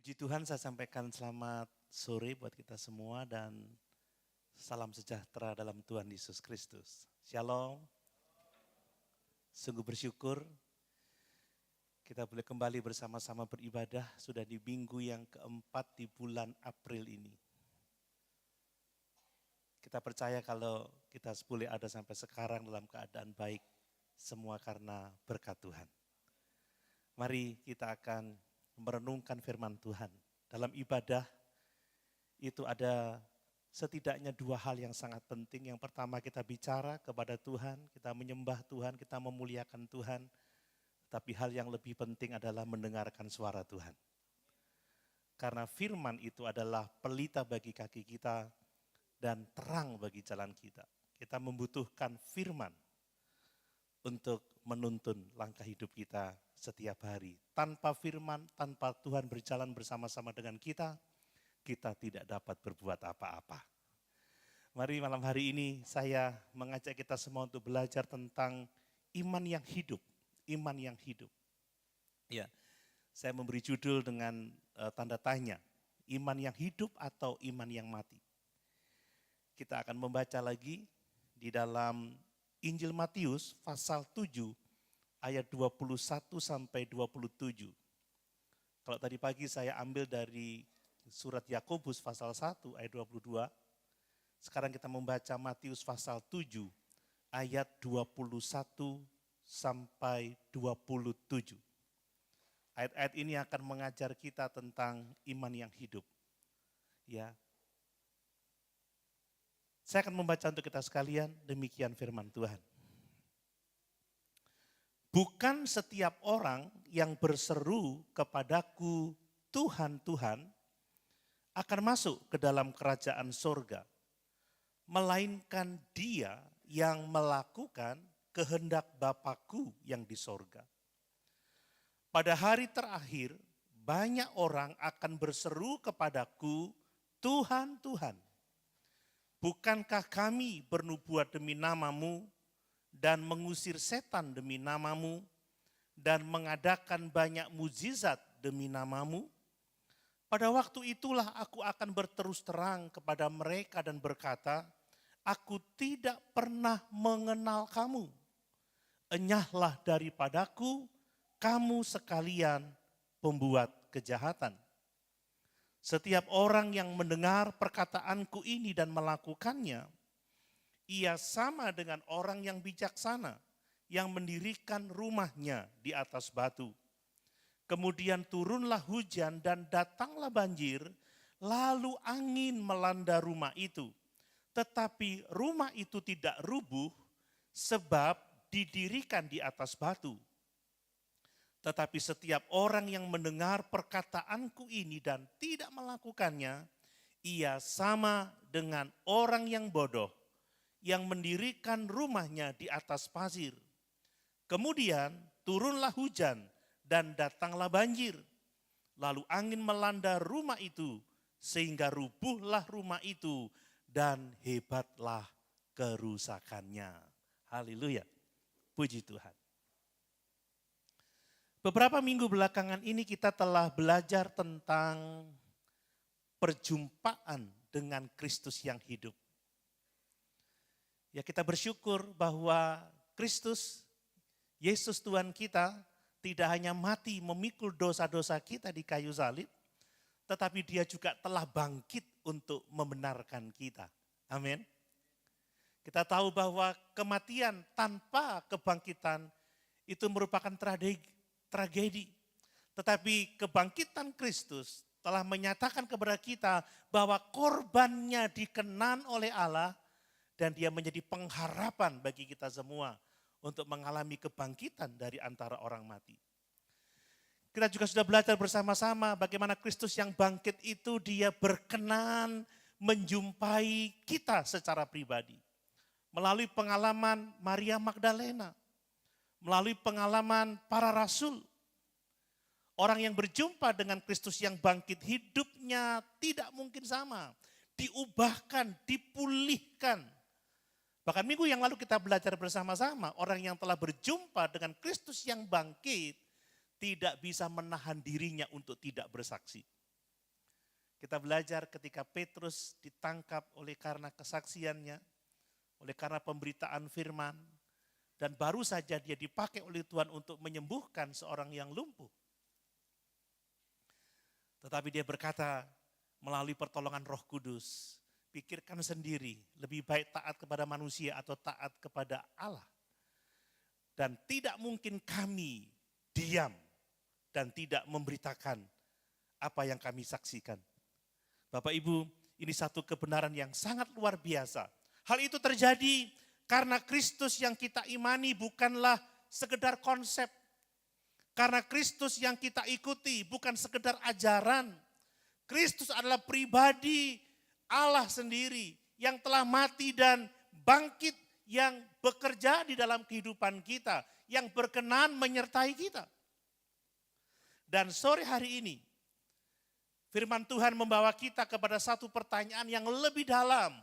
Puji Tuhan, saya sampaikan selamat sore buat kita semua dan salam sejahtera dalam Tuhan Yesus Kristus. Shalom. Sungguh bersyukur kita boleh kembali bersama-sama beribadah sudah di minggu yang keempat di bulan April ini. Kita percaya kalau kita boleh ada sampai sekarang dalam keadaan baik, semua karena berkat Tuhan. Mari kita akan merenungkan firman Tuhan. Dalam ibadah itu ada setidaknya dua hal yang sangat penting. Yang pertama kita bicara kepada Tuhan, kita menyembah Tuhan, kita memuliakan Tuhan. Tapi hal yang lebih penting adalah mendengarkan suara Tuhan. Karena firman itu adalah pelita bagi kaki kita dan terang bagi jalan kita. Kita membutuhkan firman untuk menuntun langkah hidup kita setiap hari. Tanpa firman, tanpa Tuhan berjalan bersama-sama dengan kita tidak dapat berbuat apa-apa. Mari malam hari ini saya mengajak kita semua untuk belajar tentang iman yang hidup. Iman yang hidup. Ya, saya memberi judul dengan tanda tanya, iman yang hidup atau iman yang mati. Kita akan membaca lagi di dalam Injil Matius pasal 7 ayat 21 sampai 27. Kalau tadi pagi saya ambil dari surat Yakobus pasal 1 ayat 22. Sekarang kita membaca Matius pasal 7 ayat 21 sampai 27. Ayat-ayat ini akan mengajar kita tentang iman yang hidup. Ya. Saya akan membaca untuk kita sekalian, demikian firman Tuhan. Bukan setiap orang yang berseru kepadaku, Tuhan, Tuhan, akan masuk ke dalam kerajaan sorga, melainkan dia yang melakukan kehendak Bapa-Ku yang di sorga. Pada hari terakhir, banyak orang akan berseru kepadaku, Tuhan, Tuhan, bukankah kami bernubuat demi nama-Mu, dan mengusir setan demi nama-Mu, dan mengadakan banyak mujizat demi nama-Mu? Pada waktu itulah aku akan berterus terang kepada mereka dan berkata, aku tidak pernah mengenal kamu. Enyahlah daripadaku, kamu sekalian pembuat kejahatan. Setiap orang yang mendengar perkataanku ini dan melakukannya, ia sama dengan orang yang bijaksana yang mendirikan rumahnya di atas batu. Kemudian turunlah hujan dan datanglah banjir, lalu angin melanda rumah itu. Tetapi rumah itu tidak rubuh sebab didirikan di atas batu. Tetapi setiap orang yang mendengar perkataanku ini dan tidak melakukannya, ia sama dengan orang yang bodoh yang mendirikan rumahnya di atas pasir. Kemudian turunlah hujan dan datanglah banjir. Lalu angin melanda rumah itu sehingga rubuhlah rumah itu dan hebatlah kerusakannya. Haleluya. Puji Tuhan. Beberapa minggu belakangan ini kita telah belajar tentang perjumpaan dengan Kristus yang hidup. Ya, kita bersyukur bahwa Kristus, Yesus Tuhan kita, tidak hanya mati memikul dosa-dosa kita di kayu salib, tetapi dia juga telah bangkit untuk membenarkan kita. Amin. Kita tahu bahwa kematian tanpa kebangkitan itu merupakan tragedi. Tetapi kebangkitan Kristus telah menyatakan kepada kita bahwa korbannya dikenan oleh Allah, dan dia menjadi pengharapan bagi kita semua untuk mengalami kebangkitan dari antara orang mati. Kita juga sudah belajar bersama-sama bagaimana Kristus yang bangkit itu dia berkenan menjumpai kita secara pribadi. Melalui pengalaman Maria Magdalena, melalui pengalaman para rasul. Orang yang berjumpa dengan Kristus yang bangkit hidupnya tidak mungkin sama. Diubahkan, dipulihkan. Bahkan minggu yang lalu kita belajar bersama-sama, orang yang telah berjumpa dengan Kristus yang bangkit tidak bisa menahan dirinya untuk tidak bersaksi. Kita belajar ketika Petrus ditangkap oleh karena kesaksiannya, oleh karena pemberitaan firman, dan baru saja dia dipakai oleh Tuhan untuk menyembuhkan seorang yang lumpuh. Tetapi dia berkata melalui pertolongan Roh Kudus, pikirkan sendiri, lebih baik taat kepada manusia atau taat kepada Allah. Dan tidak mungkin kami diam dan tidak memberitakan apa yang kami saksikan. Bapak Ibu, ini satu kebenaran yang sangat luar biasa. Hal itu terjadi karena Kristus yang kita imani bukanlah sekedar konsep. Karena Kristus yang kita ikuti bukan sekedar ajaran. Kristus adalah pribadi Allah sendiri yang telah mati dan bangkit, yang bekerja di dalam kehidupan kita, yang berkenan menyertai kita. Dan sore hari ini, firman Tuhan membawa kita kepada satu pertanyaan yang lebih dalam,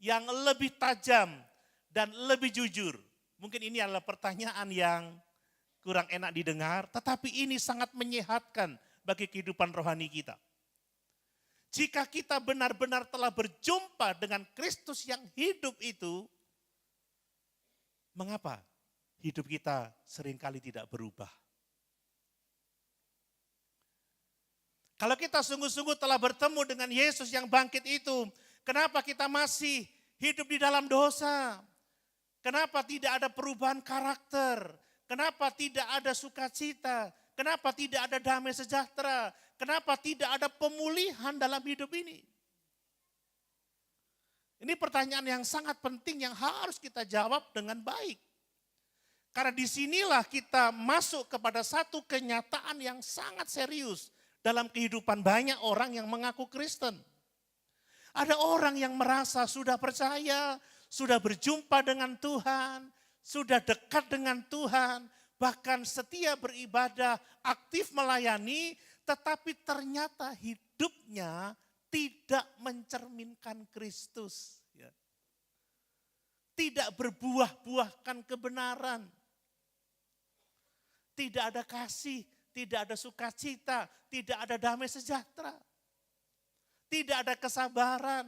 yang lebih tajam, dan lebih jujur. Mungkin ini adalah pertanyaan yang kurang enak didengar, tetapi ini sangat menyehatkan bagi kehidupan rohani kita. Jika kita benar-benar telah berjumpa dengan Kristus yang hidup itu, mengapa hidup kita seringkali tidak berubah? Kalau kita sungguh-sungguh telah bertemu dengan Yesus yang bangkit itu, kenapa kita masih hidup di dalam dosa? Kenapa tidak ada perubahan karakter? Kenapa tidak ada sukacita? Kenapa tidak ada damai sejahtera? Kenapa tidak ada pemulihan dalam hidup ini? Ini pertanyaan yang sangat penting yang harus kita jawab dengan baik. Karena disinilah kita masuk kepada satu kenyataan yang sangat serius dalam kehidupan banyak orang yang mengaku Kristen. Ada orang yang merasa sudah percaya, sudah berjumpa dengan Tuhan, sudah dekat dengan Tuhan, bahkan setia beribadah, aktif melayani, tetapi ternyata hidupnya tidak mencerminkan Kristus. Tidak berbuah-buahkan kebenaran. Tidak ada kasih, tidak ada sukacita, tidak ada damai sejahtera. Tidak ada kesabaran.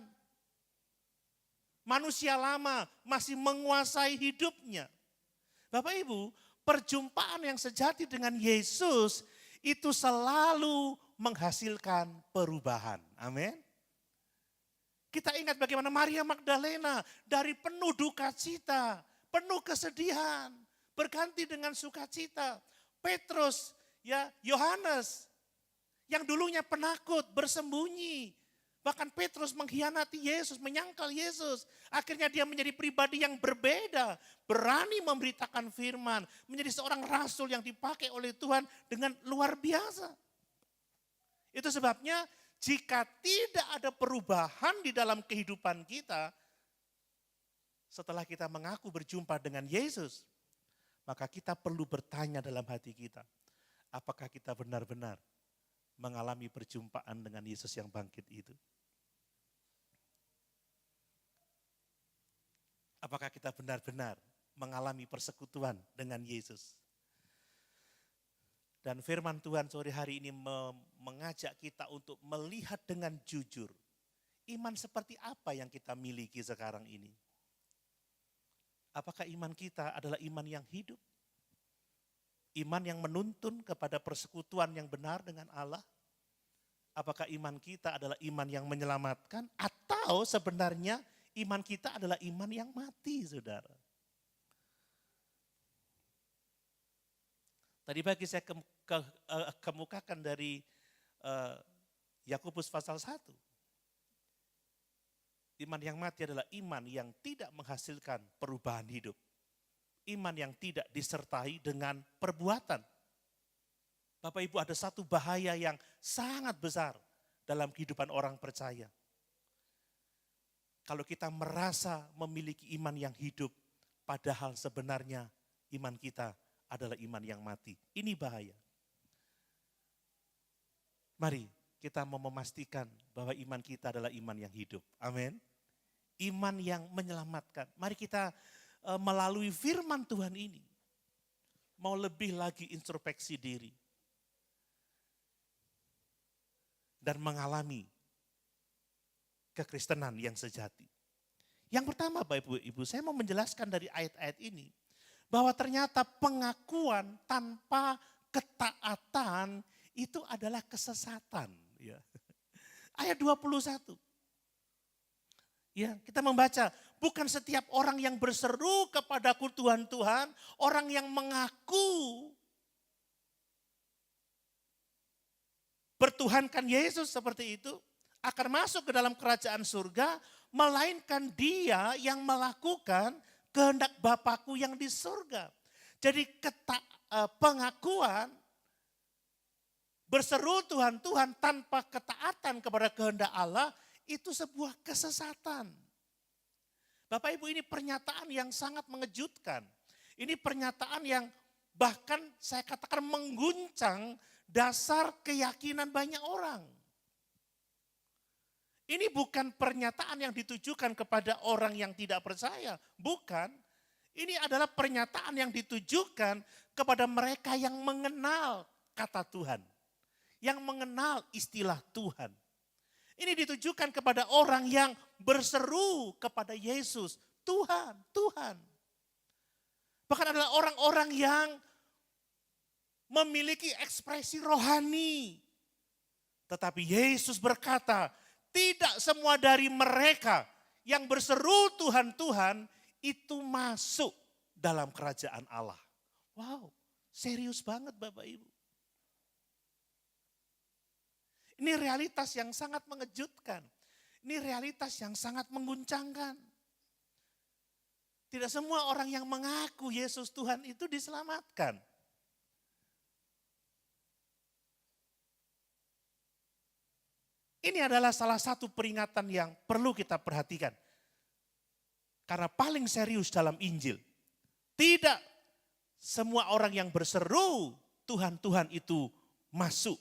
Manusia lama masih menguasai hidupnya. Bapak Ibu, perjumpaan yang sejati dengan Yesus itu selalu menghasilkan perubahan. Amin. Kita ingat bagaimana Maria Magdalena dari penuh duka cita, penuh kesedihan, berganti dengan sukacita. Petrus, Yohanes yang dulunya penakut, bersembunyi. Bahkan Petrus mengkhianati Yesus, menyangkal Yesus. Akhirnya dia menjadi pribadi yang berbeda, berani memberitakan firman, menjadi seorang rasul yang dipakai oleh Tuhan dengan luar biasa. Itu sebabnya jika tidak ada perubahan di dalam kehidupan kita, setelah kita mengaku berjumpa dengan Yesus, maka kita perlu bertanya dalam hati kita, apakah kita benar-benar mengalami perjumpaan dengan Yesus yang bangkit itu? Apakah kita benar-benar mengalami persekutuan dengan Yesus? Dan firman Tuhan sore hari ini mengajak kita untuk melihat dengan jujur, iman seperti apa yang kita miliki sekarang ini. Apakah iman kita adalah iman yang hidup? Iman yang menuntun kepada persekutuan yang benar dengan Allah? Apakah iman kita adalah iman yang menyelamatkan? Atau sebenarnya iman kita adalah iman yang mati, saudara? Tadi pagi saya kemukakan dari Yakobus pasal 1. Iman yang mati adalah iman yang tidak menghasilkan perubahan hidup. Iman yang tidak disertai dengan perbuatan. Bapak Ibu, ada satu bahaya yang sangat besar dalam kehidupan orang percaya. Kalau kita merasa memiliki iman yang hidup, padahal sebenarnya iman kita adalah iman yang mati. Ini bahaya. Mari kita mau memastikan bahwa iman kita adalah iman yang hidup. Amin. Iman yang menyelamatkan. Mari kita melalui firman Tuhan ini, mau lebih lagi introspeksi diri. Dan mengalami kekristenan yang sejati. Yang pertama Bapak Ibu, saya mau menjelaskan dari ayat-ayat ini bahwa ternyata pengakuan tanpa ketaatan itu adalah kesesatan. Ya. Ayat 21. Ya, kita membaca, bukan setiap orang yang berseru kepadaku Tuhan, Tuhan, orang yang mengaku bertuhankan Yesus seperti itu akan masuk ke dalam kerajaan surga, melainkan dia yang melakukan kehendak Bapakku yang di surga. Jadi pengakuan berseru Tuhan, Tuhan tanpa ketaatan kepada kehendak Allah itu sebuah kesesatan. Bapak Ibu, ini pernyataan yang sangat mengejutkan. Ini pernyataan yang bahkan saya katakan mengguncang dasar keyakinan banyak orang. Ini bukan pernyataan yang ditujukan kepada orang yang tidak percaya. Bukan. Ini adalah pernyataan yang ditujukan kepada mereka yang mengenal kata Tuhan. Yang mengenal istilah Tuhan. Ini ditujukan kepada orang yang berseru kepada Yesus. Tuhan, Tuhan. Bahkan adalah orang-orang yang memiliki ekspresi rohani. Tetapi Yesus berkata, tidak semua dari mereka yang berseru Tuhan, Tuhan itu masuk dalam kerajaan Allah. Wow, serius banget Bapak Ibu. Ini realitas yang sangat mengejutkan. Ini realitas yang sangat mengguncangkan. Tidak semua orang yang mengaku Yesus Tuhan itu diselamatkan. Ini adalah salah satu peringatan yang perlu kita perhatikan. Karena paling serius dalam Injil. Tidak semua orang yang berseru Tuhan, Tuhan itu masuk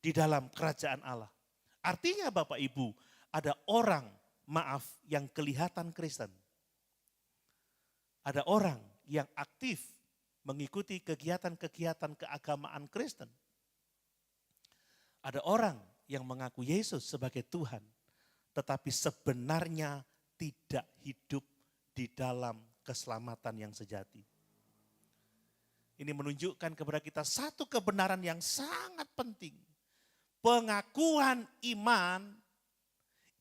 di dalam kerajaan Allah. Artinya Bapak Ibu, ada orang, maaf, yang kelihatan Kristen. Ada orang yang aktif mengikuti kegiatan-kegiatan keagamaan Kristen. Ada orang yang mengaku Yesus sebagai Tuhan, tetapi sebenarnya tidak hidup di dalam keselamatan yang sejati. Ini menunjukkan kepada kita satu kebenaran yang sangat penting. Pengakuan iman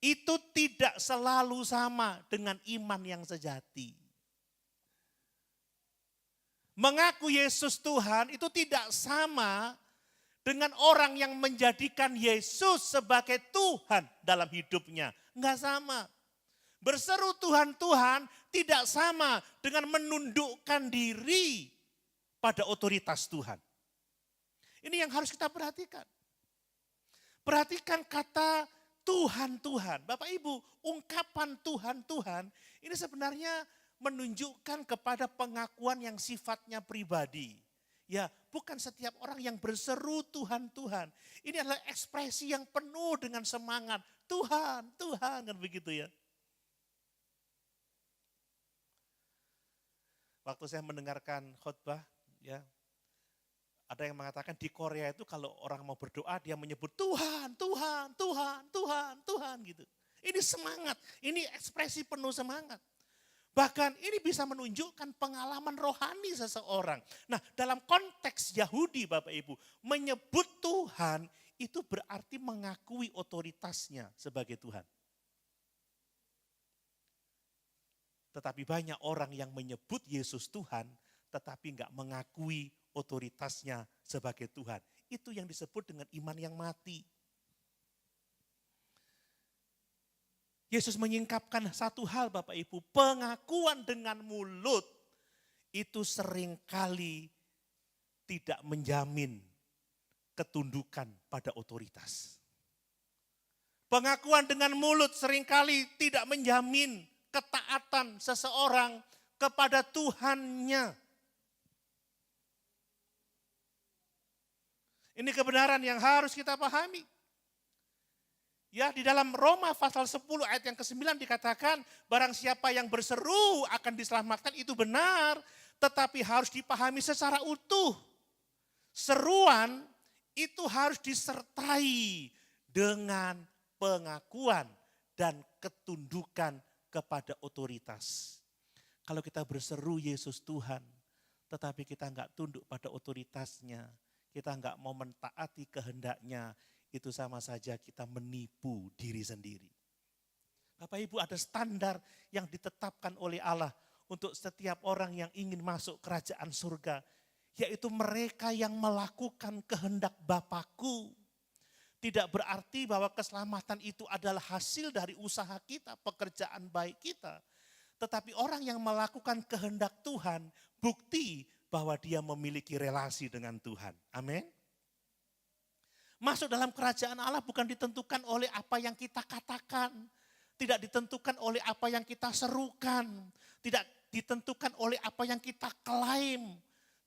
itu tidak selalu sama dengan iman yang sejati. Mengaku Yesus Tuhan itu tidak sama dengan orang yang menjadikan Yesus sebagai Tuhan dalam hidupnya. Enggak sama. Berseru Tuhan, Tuhan tidak sama dengan menundukkan diri pada otoritas Tuhan. Ini yang harus kita perhatikan. Perhatikan kata Tuhan, Tuhan. Bapak Ibu, ungkapan Tuhan, Tuhan ini sebenarnya menunjukkan kepada pengakuan yang sifatnya pribadi. Ya, bukan setiap orang yang berseru Tuhan, Tuhan. Ini adalah ekspresi yang penuh dengan semangat. Tuhan, Tuhan, kan begitu ya. Waktu saya mendengarkan khotbah, ya, ada yang mengatakan di Korea itu kalau orang mau berdoa dia menyebut Tuhan, Tuhan, Tuhan, Tuhan, Tuhan gitu. Ini semangat, ini ekspresi penuh semangat. Bahkan ini bisa menunjukkan pengalaman rohani seseorang. Nah, dalam konteks Yahudi Bapak Ibu, menyebut Tuhan itu berarti mengakui otoritasnya sebagai Tuhan. Tetapi banyak orang yang menyebut Yesus Tuhan tetapi enggak mengakui otoritasnya sebagai Tuhan. Itu yang disebut dengan iman yang mati. Yesus menyingkapkan satu hal Bapak Ibu, pengakuan dengan mulut itu seringkali tidak menjamin ketundukan pada otoritas. Pengakuan dengan mulut seringkali tidak menjamin ketaatan seseorang kepada Tuhannya. Ini kebenaran yang harus kita pahami. Ya, di dalam Roma pasal 10 ayat yang ke-9 dikatakan, barang siapa yang berseru akan diselamatkan itu benar, tetapi harus dipahami secara utuh. Seruan itu harus disertai dengan pengakuan dan ketundukan kepada otoritas. Kalau kita berseru Yesus Tuhan, tetapi kita enggak tunduk pada otoritasnya, kita enggak mau mentaati kehendaknya, itu sama saja kita menipu diri sendiri. Bapak Ibu, ada standar yang ditetapkan oleh Allah untuk setiap orang yang ingin masuk kerajaan surga, yaitu mereka yang melakukan kehendak Bapakku. Tidak berarti bahwa keselamatan itu adalah hasil dari usaha kita, pekerjaan baik kita. Tetapi orang yang melakukan kehendak Tuhan, bukti bahwa dia memiliki relasi dengan Tuhan. Amin. Masuk dalam kerajaan Allah bukan ditentukan oleh apa yang kita katakan. Tidak ditentukan oleh apa yang kita serukan. Tidak ditentukan oleh apa yang kita klaim.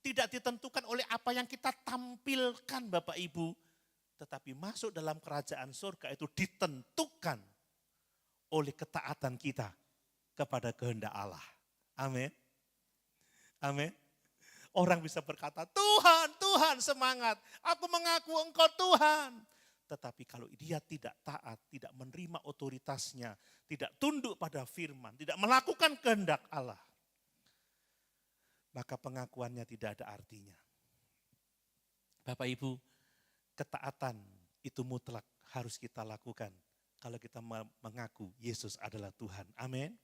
Tidak ditentukan oleh apa yang kita tampilkan Bapak Ibu. Tetapi masuk dalam kerajaan surga itu ditentukan oleh ketaatan kita kepada kehendak Allah. Amin. Amin. Orang bisa berkata, Tuhan, Tuhan semangat, aku mengaku Engkau Tuhan. Tetapi kalau dia tidak taat, tidak menerima otoritasnya, tidak tunduk pada firman, tidak melakukan kehendak Allah, maka pengakuannya tidak ada artinya. Bapak Ibu, ketaatan itu mutlak harus kita lakukan kalau kita mengaku Yesus adalah Tuhan. Amin.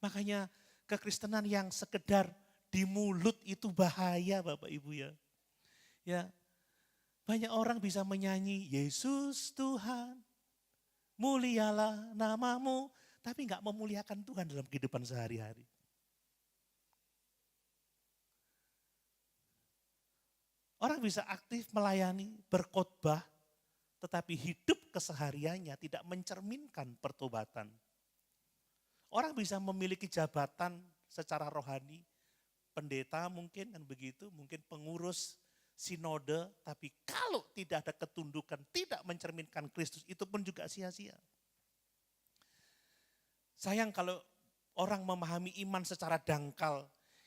Makanya kekristenan yang sekedar di mulut itu bahaya Bapak Ibu ya. Ya, banyak orang bisa menyanyi Yesus Tuhan, mulialah namamu, tapi enggak memuliakan Tuhan dalam kehidupan sehari-hari. Orang bisa aktif melayani, berkhotbah, tetapi hidup kesehariannya tidak mencerminkan pertobatan. Orang bisa memiliki jabatan secara rohani, pendeta mungkin kan begitu, mungkin pengurus sinode, tapi kalau tidak ada ketundukan, tidak mencerminkan Kristus, itu pun juga sia-sia. Sayang kalau orang memahami iman secara dangkal.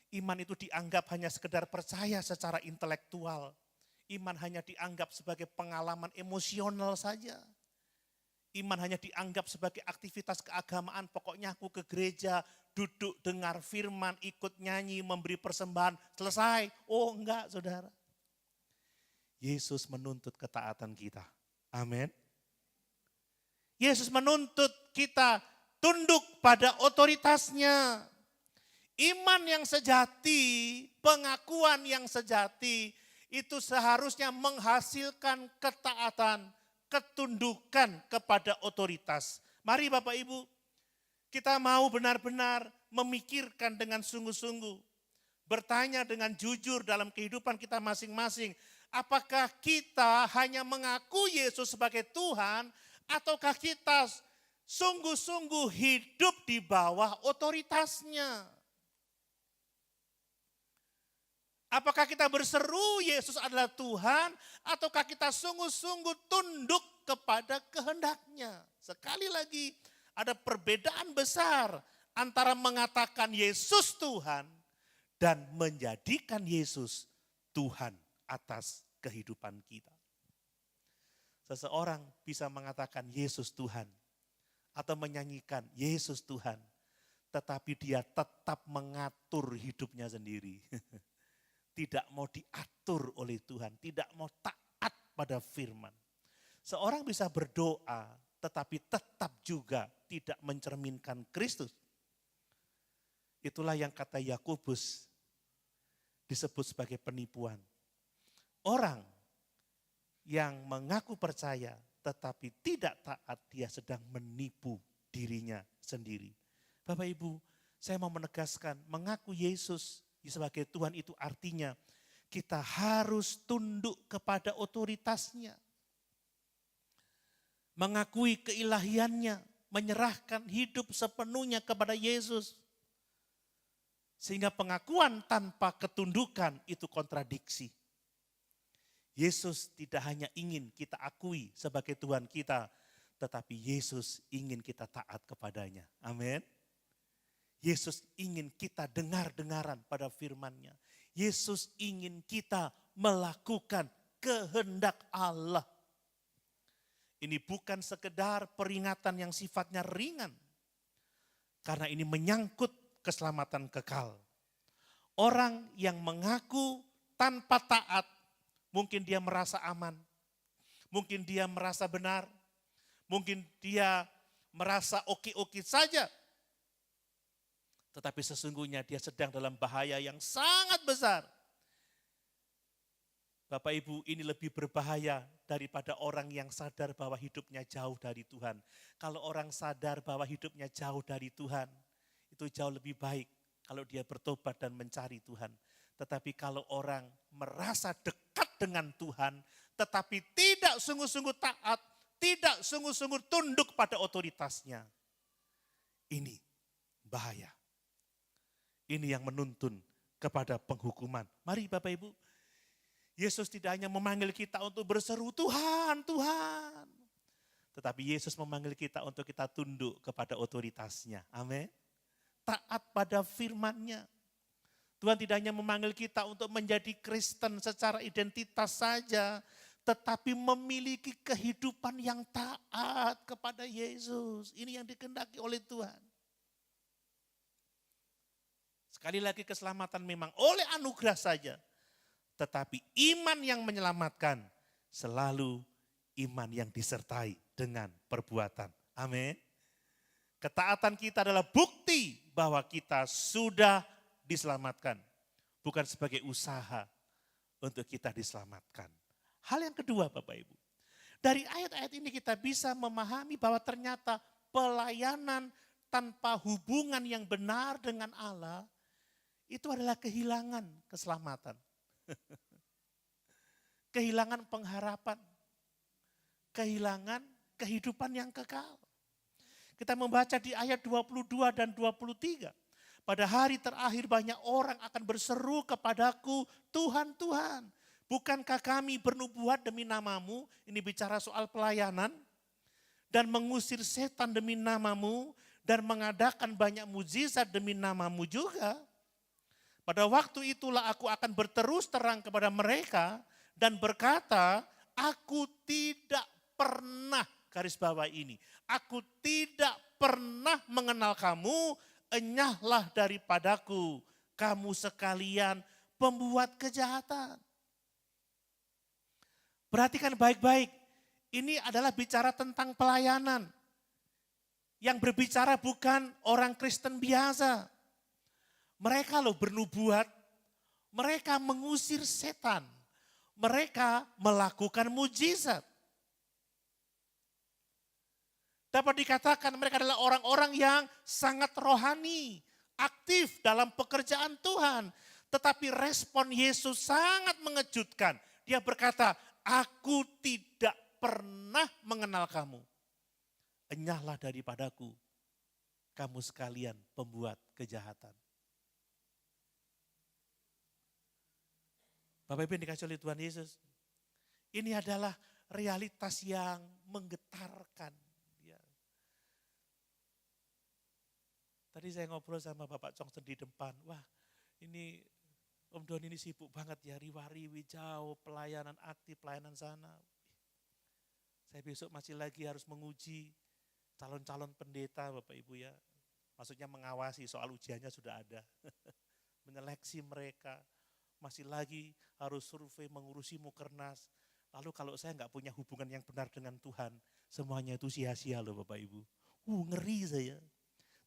Iman itu dianggap hanya sekedar percaya secara intelektual. Iman hanya dianggap sebagai pengalaman emosional saja. Iman hanya dianggap sebagai aktivitas keagamaan. Pokoknya aku ke gereja, duduk dengar firman, ikut nyanyi, memberi persembahan, selesai. Oh enggak saudara. Yesus menuntut ketaatan kita. Amin. Yesus menuntut kita tunduk pada otoritasnya. Iman yang sejati, pengakuan yang sejati, itu seharusnya menghasilkan ketaatan, ketundukan kepada otoritas. Mari Bapak Ibu, kita mau benar-benar memikirkan dengan sungguh-sungguh. Bertanya dengan jujur dalam kehidupan kita masing-masing. Apakah kita hanya mengaku Yesus sebagai Tuhan, ataukah kita sungguh-sungguh hidup di bawah otoritasnya? Apakah kita berseru Yesus adalah Tuhan, ataukah kita sungguh-sungguh tunduk kepada kehendaknya? Sekali lagi, ada perbedaan besar antara mengatakan Yesus Tuhan dan menjadikan Yesus Tuhan atas kehidupan kita. Seseorang bisa mengatakan Yesus Tuhan atau menyanyikan Yesus Tuhan, tetapi dia tetap mengatur hidupnya sendiri. Tidak mau diatur oleh Tuhan, tidak mau taat pada firman. Seorang bisa berdoa, tetapi tetap juga tidak mencerminkan Kristus. Itulah yang kata Yakobus disebut sebagai penipuan. Orang yang mengaku percaya, tetapi tidak taat, dia sedang menipu dirinya sendiri. Bapak Ibu, saya mau menegaskan, mengaku Yesus sebagai Tuhan itu artinya kita harus tunduk kepada otoritasnya. Mengakui keilahiannya, menyerahkan hidup sepenuhnya kepada Yesus. Sehingga pengakuan tanpa ketundukan itu kontradiksi. Yesus tidak hanya ingin kita akui sebagai Tuhan kita, tetapi Yesus ingin kita taat kepadanya. Amin. Yesus ingin kita dengar-dengaran pada firman-Nya. Yesus ingin kita melakukan kehendak Allah. Ini bukan sekedar peringatan yang sifatnya ringan. Karena ini menyangkut keselamatan kekal. Orang yang mengaku tanpa taat, mungkin dia merasa aman, mungkin dia merasa benar, mungkin dia merasa oke-oke saja. Tetapi sesungguhnya dia sedang dalam bahaya yang sangat besar. Bapak Ibu, ini lebih berbahaya daripada orang yang sadar bahwa hidupnya jauh dari Tuhan. Kalau orang sadar bahwa hidupnya jauh dari Tuhan, itu jauh lebih baik kalau dia bertobat dan mencari Tuhan. Tetapi kalau orang merasa dekat dengan Tuhan, tetapi tidak sungguh-sungguh taat, tidak sungguh-sungguh tunduk pada otoritasnya, ini bahaya. Ini yang menuntun kepada penghukuman. Mari Bapak Ibu, Yesus tidak hanya memanggil kita untuk berseru, Tuhan, Tuhan. Tetapi Yesus memanggil kita untuk kita tunduk kepada otoritasnya. Amin. Taat pada firman-Nya. Tuhan tidak hanya memanggil kita untuk menjadi Kristen secara identitas saja, tetapi memiliki kehidupan yang taat kepada Yesus. Ini yang dikehendaki oleh Tuhan. Sekali lagi, keselamatan memang oleh anugerah saja. Tetapi iman yang menyelamatkan selalu iman yang disertai dengan perbuatan. Amin. Ketaatan kita adalah bukti bahwa kita sudah diselamatkan. Bukan sebagai usaha untuk kita diselamatkan. Hal yang kedua Bapak Ibu. Dari ayat-ayat ini kita bisa memahami bahwa ternyata pelayanan tanpa hubungan yang benar dengan Allah itu adalah kehilangan keselamatan. Kehilangan pengharapan, kehilangan kehidupan yang kekal. Kita membaca di ayat 22 dan 23. Pada hari terakhir banyak orang akan berseru kepadaku, Tuhan, Tuhan, bukankah kami bernubuat demi namamu? Ini bicara soal pelayanan. Dan mengusir setan demi namamu, dan mengadakan banyak mujizat demi namamu juga. Pada waktu itulah aku akan berterus terang kepada mereka dan berkata, aku tidak pernah, garis bawah ini, aku tidak pernah mengenal kamu, enyahlah daripadaku, kamu sekalian pembuat kejahatan. Perhatikan baik-baik, ini adalah bicara tentang pelayanan. Yang berbicara bukan orang Kristen biasa. Mereka loh bernubuat, mereka mengusir setan, mereka melakukan mujizat. Dapat dikatakan mereka adalah orang-orang yang sangat rohani, aktif dalam pekerjaan Tuhan. Tetapi respon Yesus sangat mengejutkan. Dia berkata, aku tidak pernah mengenal kamu. Enyahlah daripadaku, kamu sekalian pembuat kejahatan. Bapak Ibu yang dikasih oleh Tuhan Yesus, ini adalah realitas yang menggetarkan. Ya. Tadi saya ngobrol sama Bapak Chongsen di depan, wah ini Om Don ini sibuk banget ya, riwa-riwi jauh, pelayanan aktif, pelayanan sana. Saya besok masih lagi harus menguji calon-calon pendeta Bapak Ibu ya. Maksudnya mengawasi, soal ujiannya sudah ada. Menyeleksi mereka. Masih lagi harus survei, mengurusi mukernas. Lalu kalau saya nggak punya hubungan yang benar dengan Tuhan, semuanya itu sia-sia loh Bapak Ibu. Ngeri saya.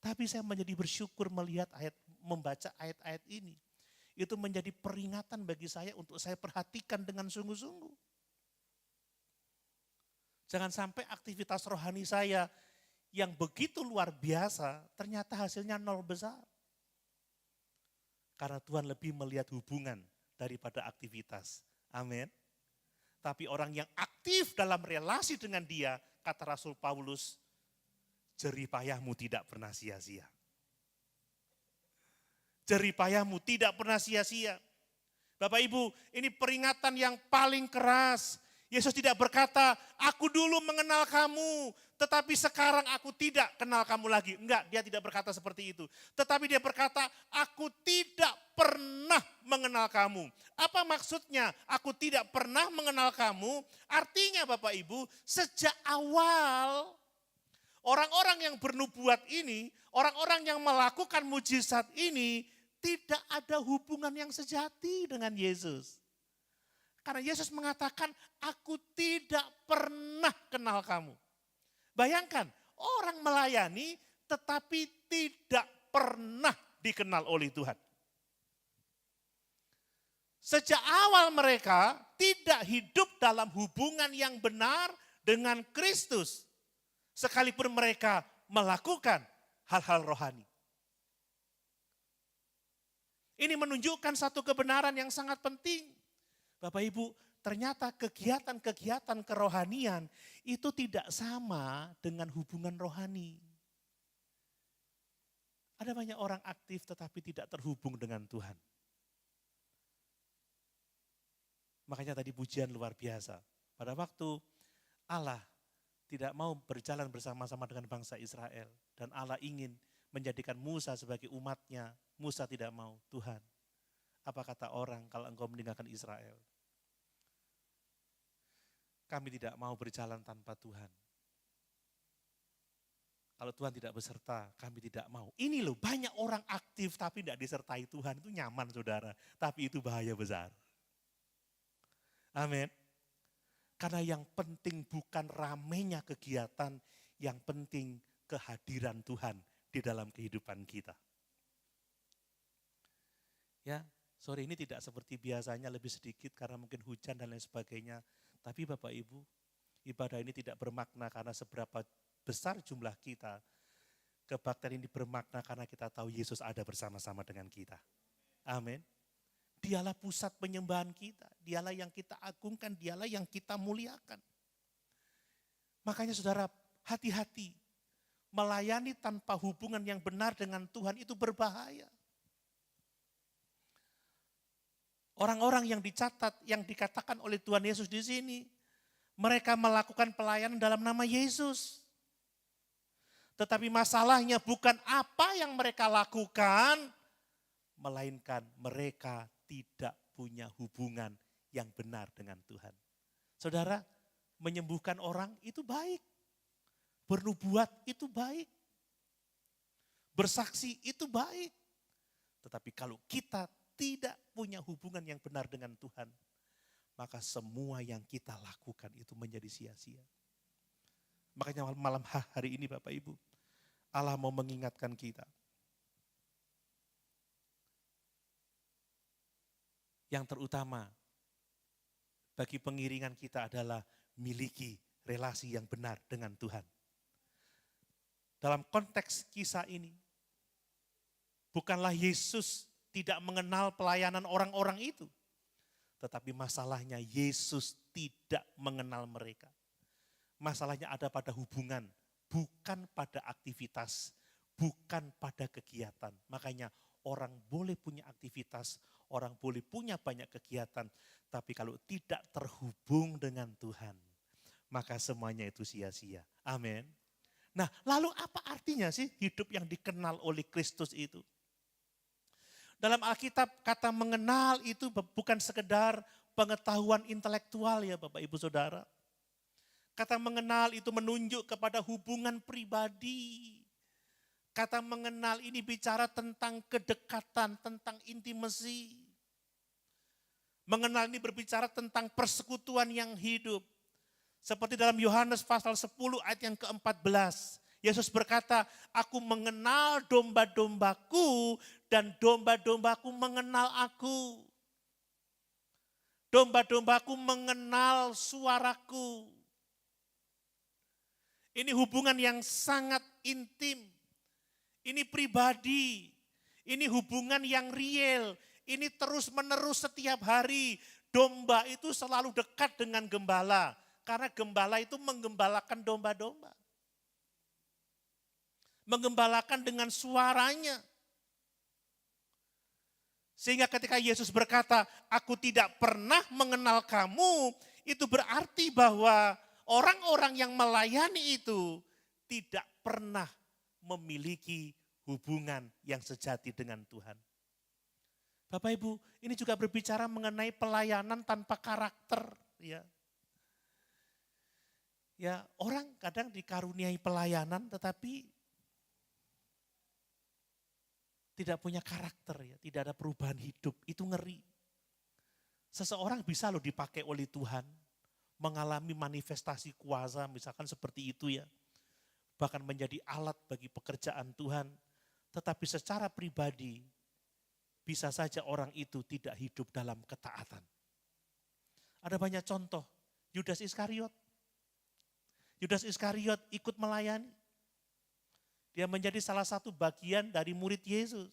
Tapi saya menjadi bersyukur melihat membaca ayat-ayat ini. Itu menjadi peringatan bagi saya untuk saya perhatikan dengan sungguh-sungguh. Jangan sampai aktivitas rohani saya yang begitu luar biasa, ternyata hasilnya nol besar. Karena Tuhan lebih melihat hubungan daripada aktivitas. Amin. Tapi orang yang aktif dalam relasi dengan Dia, kata Rasul Paulus, jerih payahmu tidak pernah sia-sia. Jerih payahmu tidak pernah sia-sia. Bapak Ibu, ini peringatan yang paling keras. Yesus tidak berkata, aku dulu mengenal kamu, tetapi sekarang aku tidak kenal kamu lagi. Enggak, dia tidak berkata seperti itu. Tetapi dia berkata, aku tidak pernah mengenal kamu. Apa maksudnya? Aku tidak pernah mengenal kamu. Artinya Bapak Ibu, sejak awal orang-orang yang bernubuat ini, orang-orang yang melakukan mujizat ini, tidak ada hubungan yang sejati dengan Yesus. Karena Yesus mengatakan, aku tidak pernah kenal kamu. Bayangkan, orang melayani tetapi tidak pernah dikenal oleh Tuhan. Sejak awal mereka tidak hidup dalam hubungan yang benar dengan Kristus. Sekalipun mereka melakukan hal-hal rohani. Ini menunjukkan satu kebenaran yang sangat penting. Bapak Ibu, ternyata kegiatan-kegiatan kerohanian itu tidak sama dengan hubungan rohani. Ada banyak orang aktif tetapi tidak terhubung dengan Tuhan. Makanya tadi pujian luar biasa. Pada waktu Allah tidak mau berjalan bersama-sama dengan bangsa Israel. Dan Allah ingin menjadikan Musa sebagai umatnya. Musa tidak mau. Tuhan, apa kata orang kalau engkau meninggalkan Israel? Kami tidak mau berjalan tanpa Tuhan. Kalau Tuhan tidak beserta, kami tidak mau. Ini loh, banyak orang aktif tapi tidak disertai Tuhan. Itu nyaman saudara, tapi itu bahaya besar. Amin. Karena yang penting bukan ramenya kegiatan, yang penting kehadiran Tuhan di dalam kehidupan kita. Ya, sore ini tidak seperti biasanya, lebih sedikit karena mungkin hujan dan lain sebagainya. Tapi Bapak Ibu, ibadah ini tidak bermakna karena seberapa besar jumlah kita. Kebaktian ini bermakna karena kita tahu Yesus ada bersama-sama dengan kita. Amin. Dialah pusat penyembahan kita, dialah yang kita agungkan, dialah yang kita muliakan. Makanya saudara, hati-hati. Melayani tanpa hubungan yang benar dengan Tuhan itu berbahaya. Orang-orang yang dicatat, yang dikatakan oleh Tuhan Yesus di sini, mereka melakukan pelayanan dalam nama Yesus. Tetapi masalahnya bukan apa yang mereka lakukan, melainkan mereka tidak punya hubungan yang benar dengan Tuhan. Saudara, menyembuhkan orang itu baik. Bernubuat itu baik. Bersaksi itu baik. Tetapi kalau kita tidak punya hubungan yang benar dengan Tuhan, maka semua yang kita lakukan itu menjadi sia-sia. Makanya malam hari ini Bapak Ibu, Allah mau mengingatkan kita. Yang terutama bagi pengiringan kita adalah miliki relasi yang benar dengan Tuhan. Dalam konteks kisah ini, bukanlah Yesus tidak mengenal pelayanan orang-orang itu. Tetapi masalahnya Yesus tidak mengenal mereka. Masalahnya ada pada hubungan, bukan pada aktivitas, bukan pada kegiatan. Makanya orang boleh punya aktivitas, orang boleh punya banyak kegiatan. Tapi kalau tidak terhubung dengan Tuhan, maka semuanya itu sia-sia. Amin. Nah, lalu apa artinya sih hidup yang dikenal oleh Kristus itu? Dalam Alkitab kata mengenal itu bukan sekedar pengetahuan intelektual ya Bapak Ibu Saudara. Kata mengenal itu menunjuk kepada hubungan pribadi. Kata mengenal ini bicara tentang kedekatan, tentang intimasi. Mengenal ini berbicara tentang persekutuan yang hidup. Seperti dalam Yohanes pasal 10 ayat yang ke-14. Yesus berkata, aku mengenal domba-dombaku dan domba-dombaku mengenal aku. Domba-dombaku mengenal suaraku. Ini hubungan yang sangat intim. Ini pribadi. Ini hubungan yang real. Ini terus-menerus setiap hari. Domba itu selalu dekat dengan gembala. Karena gembala itu menggembalakan domba-domba. Menggembalakan dengan suaranya. Sehingga ketika Yesus berkata, aku tidak pernah mengenal kamu, itu berarti bahwa orang-orang yang melayani itu tidak pernah memiliki hubungan yang sejati dengan Tuhan. Bapak Ibu, ini juga berbicara mengenai pelayanan tanpa karakter. Ya, orang kadang dikaruniai pelayanan tetapi tidak punya karakter, ya, tidak ada perubahan hidup, itu ngeri. Seseorang bisa loh dipakai oleh Tuhan, mengalami manifestasi kuasa, misalkan seperti itu ya. Bahkan menjadi alat bagi pekerjaan Tuhan. Tetapi secara pribadi, bisa saja orang itu tidak hidup dalam ketaatan. Ada banyak contoh, Yudas Iskariot. Yudas Iskariot ikut melayani. Dia menjadi salah satu bagian dari murid Yesus.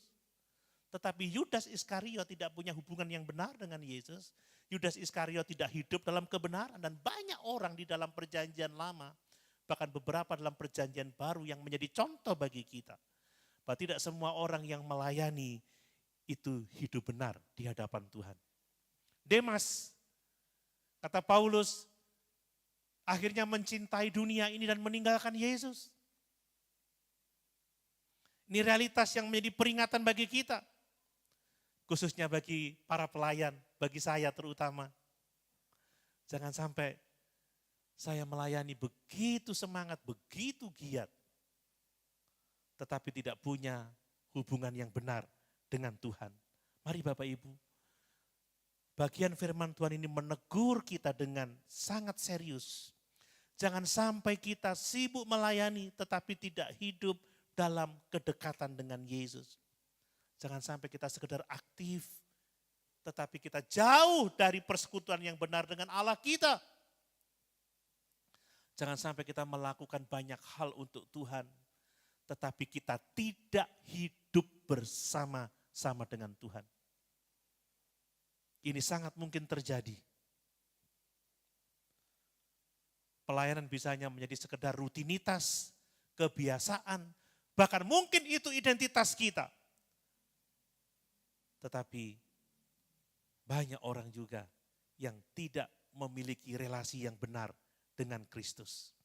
Tetapi Yudas Iskariot tidak punya hubungan yang benar dengan Yesus. Yudas Iskariot tidak hidup dalam kebenaran. Dan banyak orang di dalam perjanjian lama, bahkan beberapa dalam perjanjian baru yang menjadi contoh bagi kita. Bahwa tidak semua orang yang melayani itu hidup benar di hadapan Tuhan. Demas, kata Paulus, akhirnya mencintai dunia ini dan meninggalkan Yesus. Ini realitas yang menjadi peringatan bagi kita. Khususnya bagi para pelayan, bagi saya terutama. Jangan sampai saya melayani begitu semangat, begitu giat. Tetapi tidak punya hubungan yang benar dengan Tuhan. Mari Bapak Ibu, bagian firman Tuhan ini menegur kita dengan sangat serius. Jangan sampai kita sibuk melayani tetapi tidak hidup dalam kedekatan dengan Yesus. Jangan sampai kita sekedar aktif tetapi kita jauh dari persekutuan yang benar dengan Allah kita. Jangan sampai kita melakukan banyak hal untuk Tuhan tetapi kita tidak hidup bersama-sama dengan Tuhan. Ini sangat mungkin terjadi. Pelayanan bisa hanya menjadi sekedar rutinitas, kebiasaan, bahkan mungkin itu identitas kita. Tetapi banyak orang juga yang tidak memiliki relasi yang benar dengan Kristus.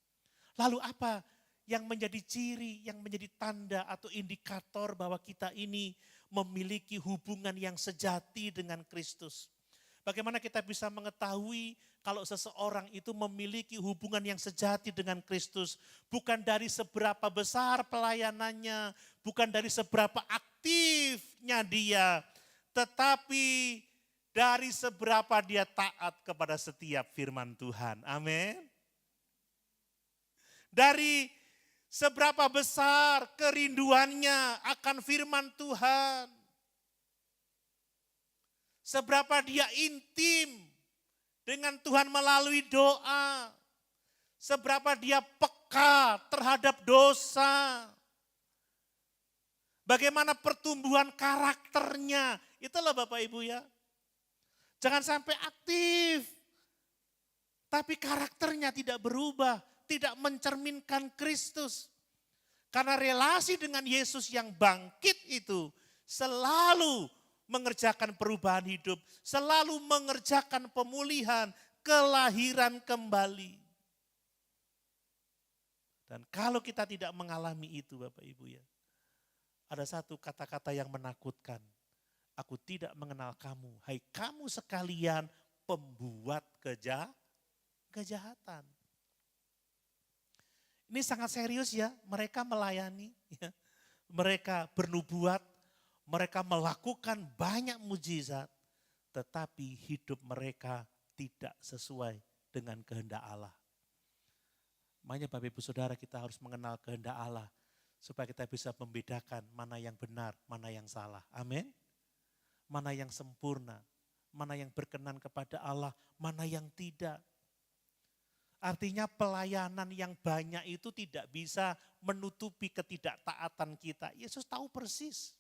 Lalu apa yang menjadi ciri, yang menjadi tanda atau indikator bahwa kita ini memiliki hubungan yang sejati dengan Kristus? Bagaimana kita bisa mengetahui kalau seseorang itu memiliki hubungan yang sejati dengan Kristus? Bukan dari seberapa besar pelayanannya, bukan dari seberapa aktifnya dia, tetapi dari seberapa dia taat kepada setiap firman Tuhan. Amin. Dari seberapa besar kerinduannya akan firman Tuhan. Seberapa dia intim dengan Tuhan melalui doa. Seberapa dia peka terhadap dosa. Bagaimana pertumbuhan karakternya. Itulah Bapak Ibu ya. Jangan sampai aktif. Tapi karakternya tidak berubah. Tidak mencerminkan Kristus. Karena relasi dengan Yesus yang bangkit itu selalu mengerjakan perubahan hidup, selalu mengerjakan pemulihan, kelahiran kembali. Dan kalau kita tidak mengalami itu Bapak Ibu ya, ada satu kata-kata yang menakutkan. Aku tidak mengenal kamu, hai kamu sekalian pembuat kejahatan. Ini sangat serius ya, mereka melayani, ya. Mereka bernubuat, mereka melakukan banyak mujizat, tetapi hidup mereka tidak sesuai dengan kehendak Allah. Makanya Bapak Ibu Saudara kita harus mengenal kehendak Allah, supaya kita bisa membedakan mana yang benar, mana yang salah. Amin. Mana yang sempurna, mana yang berkenan kepada Allah, mana yang tidak. Artinya pelayanan yang banyak itu tidak bisa menutupi ketidaktaatan kita. Yesus tahu persis.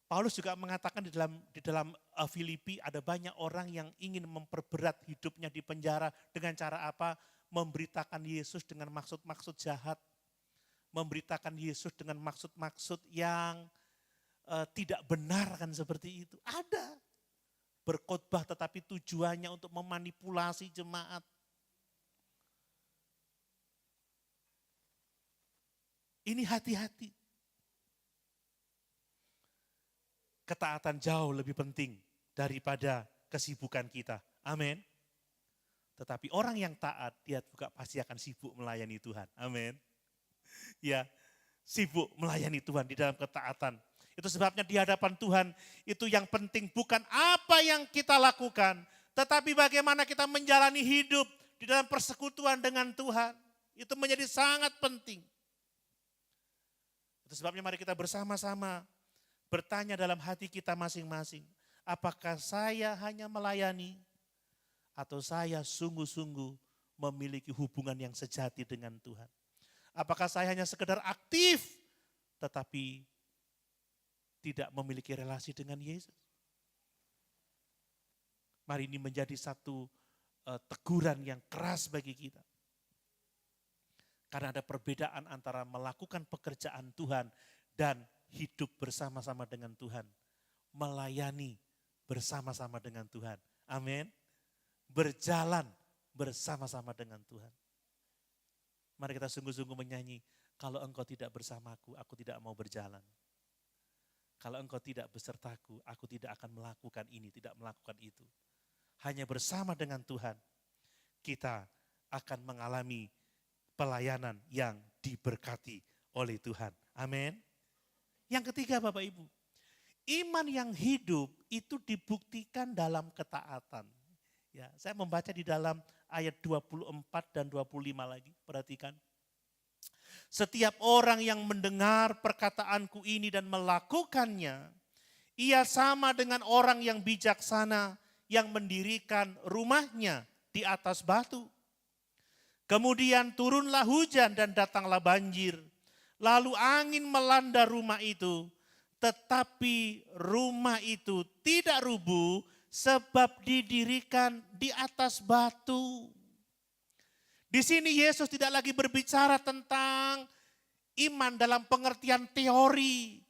Paulus juga mengatakan di dalam Filipi ada banyak orang yang ingin memperberat hidupnya di penjara dengan cara apa? Memberitakan Yesus dengan maksud-maksud jahat. Memberitakan Yesus dengan maksud-maksud yang tidak benar kan seperti itu. Ada. Berkhotbah tetapi tujuannya untuk memanipulasi jemaat. Ini hati-hati. Ketaatan jauh lebih penting daripada kesibukan kita. Amin. Tetapi orang yang taat, dia juga pasti akan sibuk melayani Tuhan. Amin. Ya, sibuk melayani Tuhan di dalam ketaatan. Itu sebabnya di hadapan Tuhan, itu yang penting bukan apa yang kita lakukan, tetapi bagaimana kita menjalani hidup di dalam persekutuan dengan Tuhan. Itu menjadi sangat penting. Itu sebabnya mari kita bersama-sama bertanya dalam hati kita masing-masing. Apakah saya hanya melayani atau saya sungguh-sungguh memiliki hubungan yang sejati dengan Tuhan? Apakah saya hanya sekedar aktif tetapi tidak memiliki relasi dengan Yesus? Mari ini menjadi satu teguran yang keras bagi kita. Karena ada perbedaan antara melakukan pekerjaan Tuhan dan hidup bersama-sama dengan Tuhan. Melayani bersama-sama dengan Tuhan. Amin. Berjalan bersama-sama dengan Tuhan. Mari kita sungguh-sungguh menyanyi, kalau engkau tidak bersamaku, aku tidak mau berjalan. Kalau engkau tidak besertaku, aku tidak akan melakukan ini, tidak melakukan itu. Hanya bersama dengan Tuhan, kita akan mengalami pelayanan yang diberkati oleh Tuhan. Amin. Yang ketiga Bapak Ibu, iman yang hidup itu dibuktikan dalam ketaatan. Ya, saya membaca di dalam ayat 24 dan 25 lagi, perhatikan. Setiap orang yang mendengar perkataanku ini dan melakukannya, ia sama dengan orang yang bijaksana yang mendirikan rumahnya di atas batu. Kemudian turunlah hujan dan datanglah banjir. Lalu angin melanda rumah itu, tetapi rumah itu tidak rubuh sebab didirikan di atas batu. Di sini Yesus tidak lagi berbicara tentang iman dalam pengertian teori,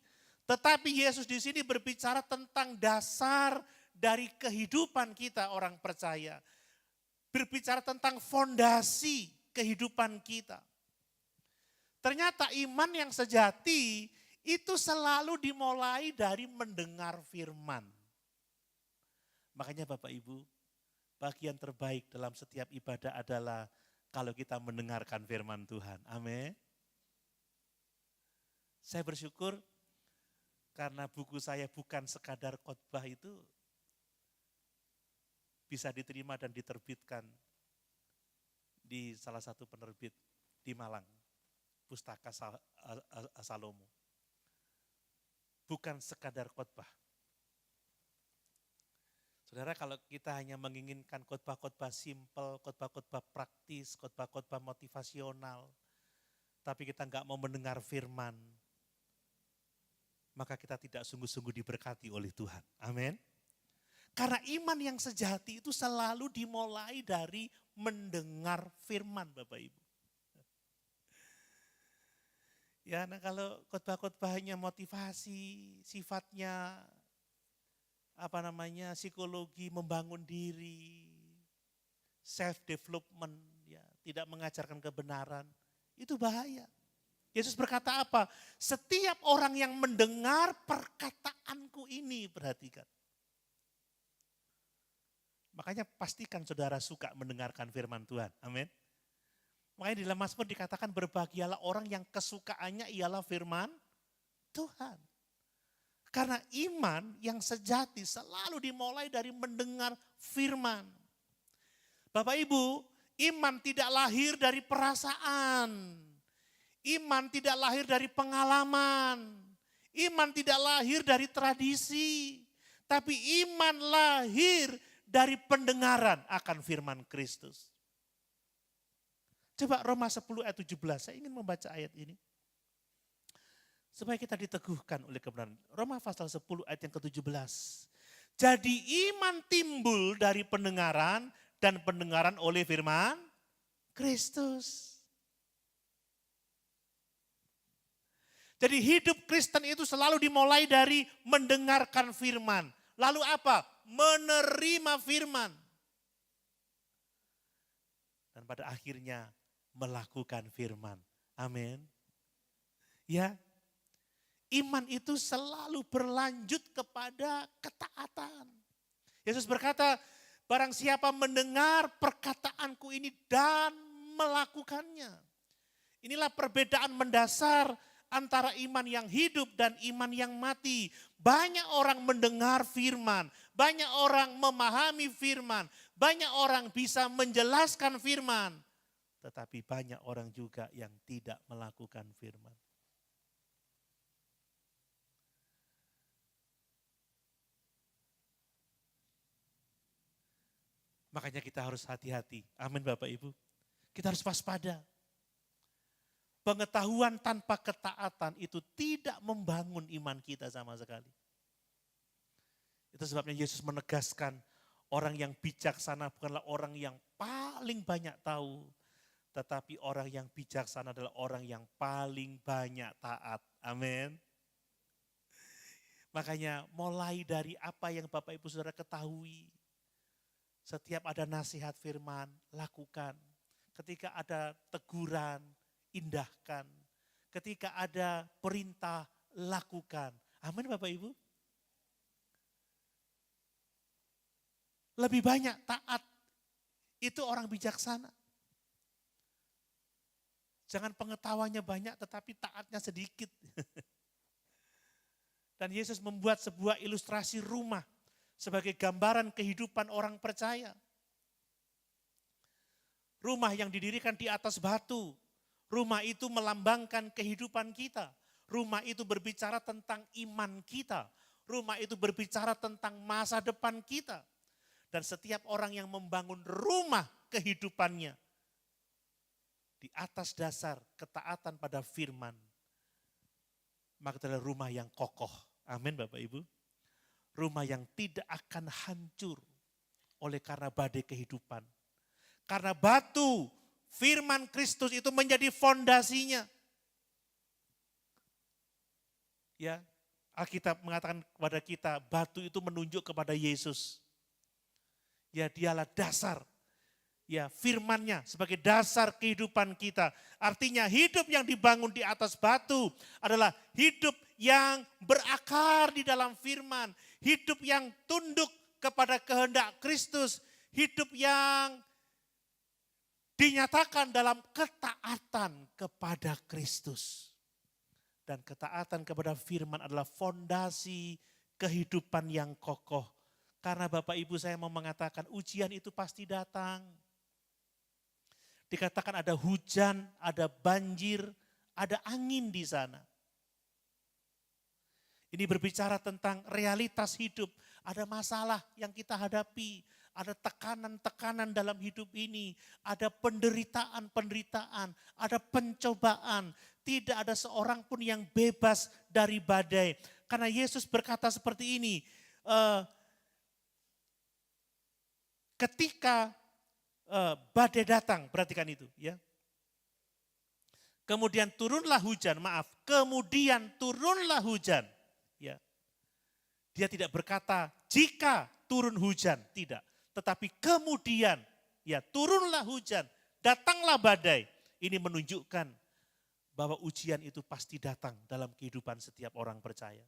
tetapi Yesus di sini berbicara tentang dasar dari kehidupan kita orang percaya. Berbicara tentang fondasi kehidupan kita. Ternyata iman yang sejati itu selalu dimulai dari mendengar firman. Makanya Bapak Ibu, bagian terbaik dalam setiap ibadah adalah kalau kita mendengarkan firman Tuhan. Amin. Saya bersyukur karena buku saya bukan sekadar khotbah itu bisa diterima dan diterbitkan di salah satu penerbit di Malang, Pustaka Salomo. Bukan sekadar khotbah. Saudara, kalau kita hanya menginginkan khotbah-khotbah simpel, khotbah-khotbah praktis, khotbah-khotbah motivasional, tapi kita enggak mau mendengar firman, maka kita tidak sungguh-sungguh diberkati oleh Tuhan. Amin. Karena iman yang sejati itu selalu dimulai dari mendengar firman Bapak Ibu. Ya, nah kalau khotbah-khotbahnya motivasi, sifatnya psikologi, membangun diri, self development, ya, tidak mengajarkan kebenaran, itu bahaya. Yesus berkata apa? Setiap orang yang mendengar perkataanku ini, perhatikan. Makanya pastikan saudara suka mendengarkan firman Tuhan. Amin. Makanya di dalam Mazmur dikatakan berbahagialah orang yang kesukaannya ialah firman Tuhan. Karena iman yang sejati selalu dimulai dari mendengar firman. Bapak Ibu, iman tidak lahir dari perasaan. Iman tidak lahir dari pengalaman. Iman tidak lahir dari tradisi. Tapi iman lahir dari pendengaran akan firman Kristus. Coba Roma 10 ayat 17, saya ingin membaca ayat ini. Supaya kita diteguhkan oleh kebenaran. Roma pasal 10 ayat yang ke-17. Jadi iman timbul dari pendengaran dan pendengaran oleh firman Kristus. Jadi hidup Kristen itu selalu dimulai dari mendengarkan firman. Lalu apa? Menerima firman. Dan pada akhirnya melakukan firman. Amin. Ya, iman itu selalu berlanjut kepada ketaatan. Yesus berkata, barang siapa mendengar perkataanku ini dan melakukannya. Inilah perbedaan mendasar antara iman yang hidup dan iman yang mati. Banyak orang mendengar firman, banyak orang memahami firman, banyak orang bisa menjelaskan firman. Tetapi banyak orang juga yang tidak melakukan firman. Makanya kita harus hati-hati. Amin Bapak Ibu. Kita harus waspada. Pengetahuan tanpa ketaatan itu tidak membangun iman kita sama sekali. Itu sebabnya Yesus menegaskan orang yang bijaksana bukanlah orang yang paling banyak tahu. Tetapi orang yang bijaksana adalah orang yang paling banyak taat. Amin. Makanya mulai dari apa yang Bapak Ibu Saudara ketahui. Setiap ada nasihat firman, lakukan. Ketika ada teguran, indahkan. Ketika ada perintah, lakukan. Amin Bapak Ibu. Lebih banyak taat, itu orang bijaksana. Jangan pengetahuannya banyak tetapi taatnya sedikit. Dan Yesus membuat sebuah ilustrasi rumah sebagai gambaran kehidupan orang percaya. Rumah yang didirikan di atas batu. Rumah itu melambangkan kehidupan kita. Rumah itu berbicara tentang iman kita. Rumah itu berbicara tentang masa depan kita. Dan setiap orang yang membangun rumah kehidupannya di atas dasar ketaatan pada firman, maka itu adalah rumah yang kokoh. Amin Bapak Ibu. Rumah yang tidak akan hancur oleh karena badai kehidupan. Karena batu firman Kristus itu menjadi fondasinya. Ya, Alkitab mengatakan kepada kita batu itu menunjuk kepada Yesus. Ya, dialah dasar. Ya, firman-Nya sebagai dasar kehidupan kita. Artinya hidup yang dibangun di atas batu adalah hidup yang berakar di dalam firman. Hidup yang tunduk kepada kehendak Kristus. Hidup yang dinyatakan dalam ketaatan kepada Kristus. Dan ketaatan kepada firman adalah fondasi kehidupan yang kokoh. Karena Bapak Ibu saya mau mengatakan ujian itu pasti datang. Dikatakan ada hujan, ada banjir, ada angin di sana. Ini berbicara tentang realitas hidup. Ada masalah yang kita hadapi. Ada tekanan-tekanan dalam hidup ini. Ada penderitaan-penderitaan. Ada pencobaan. Tidak ada seorang pun yang bebas dari badai. Karena Yesus berkata seperti ini. Ketika badai datang, perhatikan itu ya. Kemudian turunlah hujan, kemudian turunlah hujan. Ya. Dia tidak berkata jika turun hujan, tidak. Tetapi kemudian ya turunlah hujan, datanglah badai. Ini menunjukkan bahwa ujian itu pasti datang dalam kehidupan setiap orang percaya.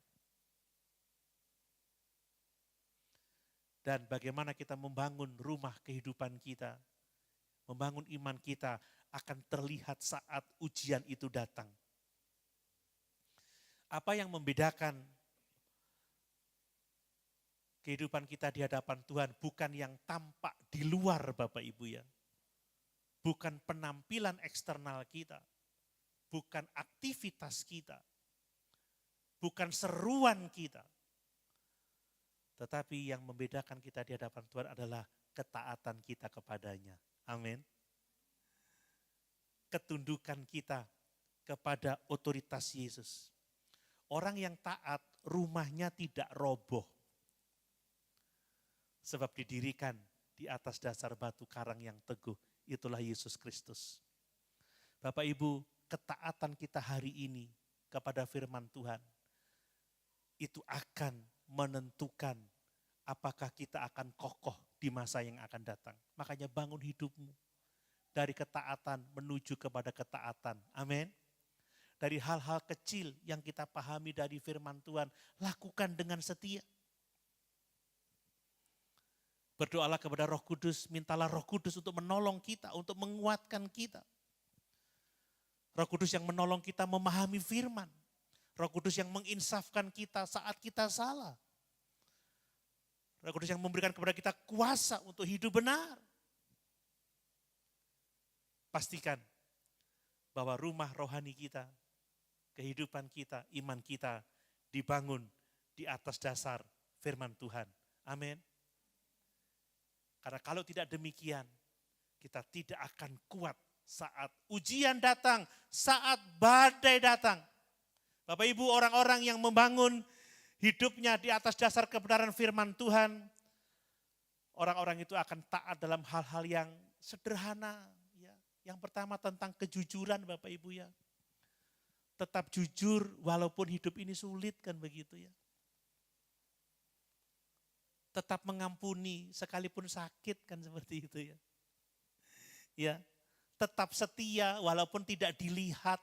Dan bagaimana kita membangun rumah kehidupan kita, membangun iman kita akan terlihat saat ujian itu datang. Apa yang membedakan kehidupan kita di hadapan Tuhan bukan yang tampak di luar Bapak Ibu ya. Bukan penampilan eksternal kita, bukan aktivitas kita, bukan seruan kita. Tetapi yang membedakan kita di hadapan Tuhan adalah ketaatan kita kepadanya. Amin. Ketundukan kita kepada otoritas Yesus. Orang yang taat rumahnya tidak roboh. Sebab didirikan di atas dasar batu karang yang teguh. Itulah Yesus Kristus. Bapak Ibu, ketaatan kita hari ini kepada firman Tuhan. Itu akan menentukan apakah kita akan kokoh di masa yang akan datang. Makanya bangun hidupmu dari ketaatan menuju kepada ketaatan. Amin. dari hal-hal kecil yang kita pahami dari firman Tuhan, lakukan dengan setia. Berdoalah kepada Roh Kudus, mintalah Roh Kudus untuk menolong kita, untuk menguatkan kita. Roh Kudus yang menolong kita memahami firman. Roh Kudus yang menginsafkan kita saat kita salah. Roh Kudus yang memberikan kepada kita kuasa untuk hidup benar. Pastikan bahwa rumah rohani kita, kehidupan kita, iman kita dibangun di atas dasar firman Tuhan. Amin. Karena kalau tidak demikian, kita tidak akan kuat saat ujian datang, saat badai datang. Bapak Ibu, orang-orang yang membangun hidupnya di atas dasar kebenaran firman Tuhan, orang-orang itu akan taat dalam hal-hal yang sederhana. Ya. Yang pertama tentang kejujuran Bapak Ibu ya. Tetap jujur walaupun hidup ini sulit kan begitu ya. Tetap mengampuni sekalipun sakit kan seperti itu ya. Ya, tetap setia walaupun tidak dilihat.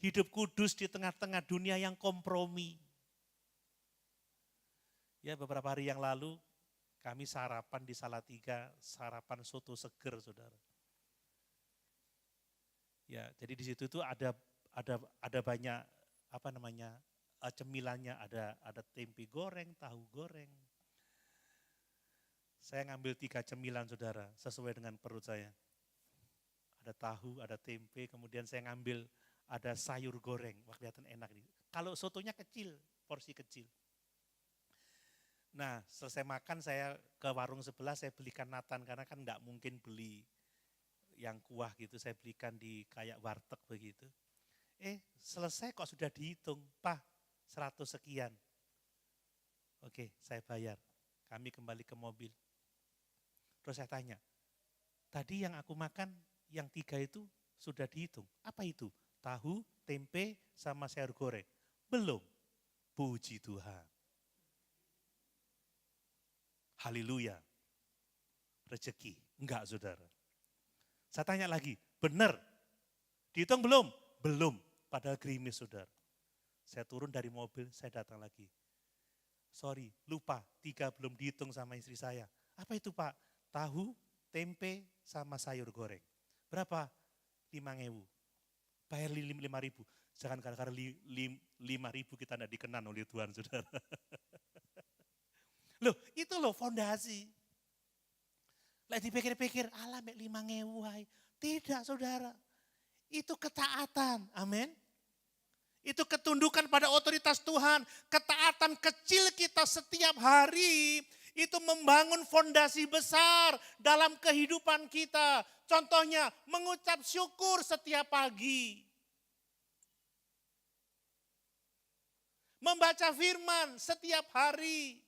Hidup kudus di tengah-tengah dunia yang kompromi. Ya, beberapa hari yang lalu kami sarapan di Salatiga, sarapan soto seger, Saudara. Ya, jadi di situ tuh ada banyak cemilannya, ada tempe goreng, tahu goreng. Saya ngambil 3 cemilan Saudara, sesuai dengan perut saya. Ada tahu, ada tempe, kemudian saya ngambil ada sayur goreng. Wah, kelihatan enak nih. Kalau sotonya kecil, porsi kecil. Nah, selesai makan saya ke warung sebelah, saya belikan natan karena kan nggak mungkin beli yang kuah gitu, saya belikan di kayak warteg begitu. Selesai kok sudah dihitung, Pak, 100 sekian. Oke, saya bayar. Kami kembali ke mobil. Terus saya tanya, tadi yang aku makan, yang 3 itu sudah dihitung. Apa itu? Tahu, tempe, sama sayur goreng. Belum. Puji Tuhan. Haleluya. Rezeki. Enggak, Saudara. Saya tanya lagi, benar? Dihitung belum? Belum. Padahal gerimis, Saudara. Saya turun dari mobil, saya datang lagi. Sorry, lupa, 3 belum dihitung sama istri saya. Apa itu Pak? Tahu, tempe, sama sayur goreng. Berapa? 5.000. Bayar 5.000. Jangan gara-gara 5.000 kita tidak dikenan oleh Tuhan, Saudara. Loh, itu loh fondasi. Lagi dipikir-pikir, alah 5.000. Tidak, Saudara. Itu ketaatan, amin. Itu ketundukan pada otoritas Tuhan. Ketaatan kecil kita setiap hari itu membangun fondasi besar dalam kehidupan kita. Contohnya mengucap syukur setiap pagi. Membaca firman setiap hari.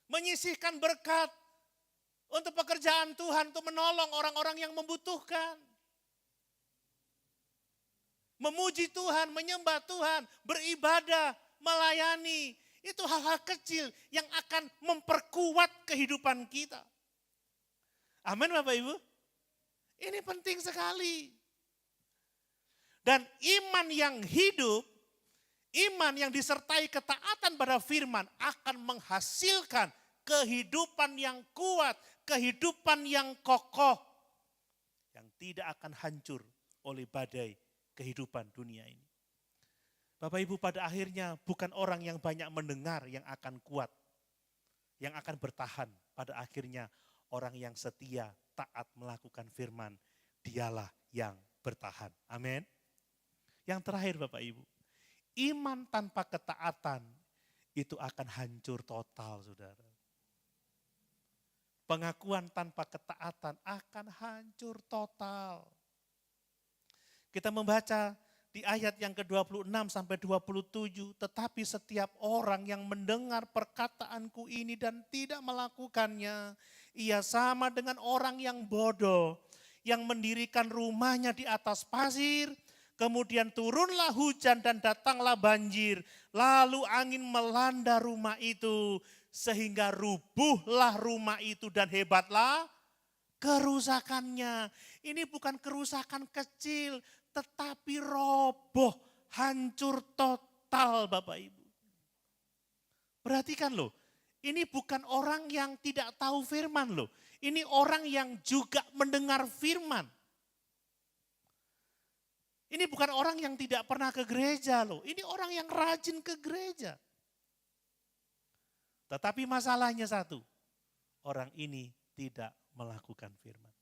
Menyisihkan berkat untuk pekerjaan Tuhan, untuk menolong orang-orang yang membutuhkan. Memuji Tuhan, menyembah Tuhan, beribadah, melayani. Itu hal-hal kecil yang akan memperkuat kehidupan kita. Amin Bapak Ibu. Ini penting sekali. Dan iman yang hidup, iman yang disertai ketaatan pada firman akan menghasilkan kehidupan yang kuat, kehidupan yang kokoh. Yang tidak akan hancur oleh badai kehidupan dunia ini. Bapak Ibu, pada akhirnya bukan orang yang banyak mendengar yang akan kuat, yang akan bertahan. Pada akhirnya orang yang setia, taat melakukan firman, dialah yang bertahan. Amin. Yang terakhir Bapak Ibu, iman tanpa ketaatan itu akan hancur total, Saudara. Pengakuan tanpa ketaatan akan hancur total. Kita membaca di ayat yang ke-26 sampai 27, tetapi setiap orang yang mendengar perkataanku ini dan tidak melakukannya, ia sama dengan orang yang bodoh, yang mendirikan rumahnya di atas pasir, kemudian turunlah hujan dan datanglah banjir, lalu angin melanda rumah itu, sehingga rubuhlah rumah itu dan hebatlah kerusakannya. Ini bukan kerusakan kecil, tetapi roboh, hancur total Bapak Ibu. Perhatikan loh, ini bukan orang yang tidak tahu firman loh. Ini orang yang juga mendengar firman. Ini bukan orang yang tidak pernah ke gereja loh. Ini orang yang rajin ke gereja. Tetapi masalahnya satu, orang ini tidak melakukan firman.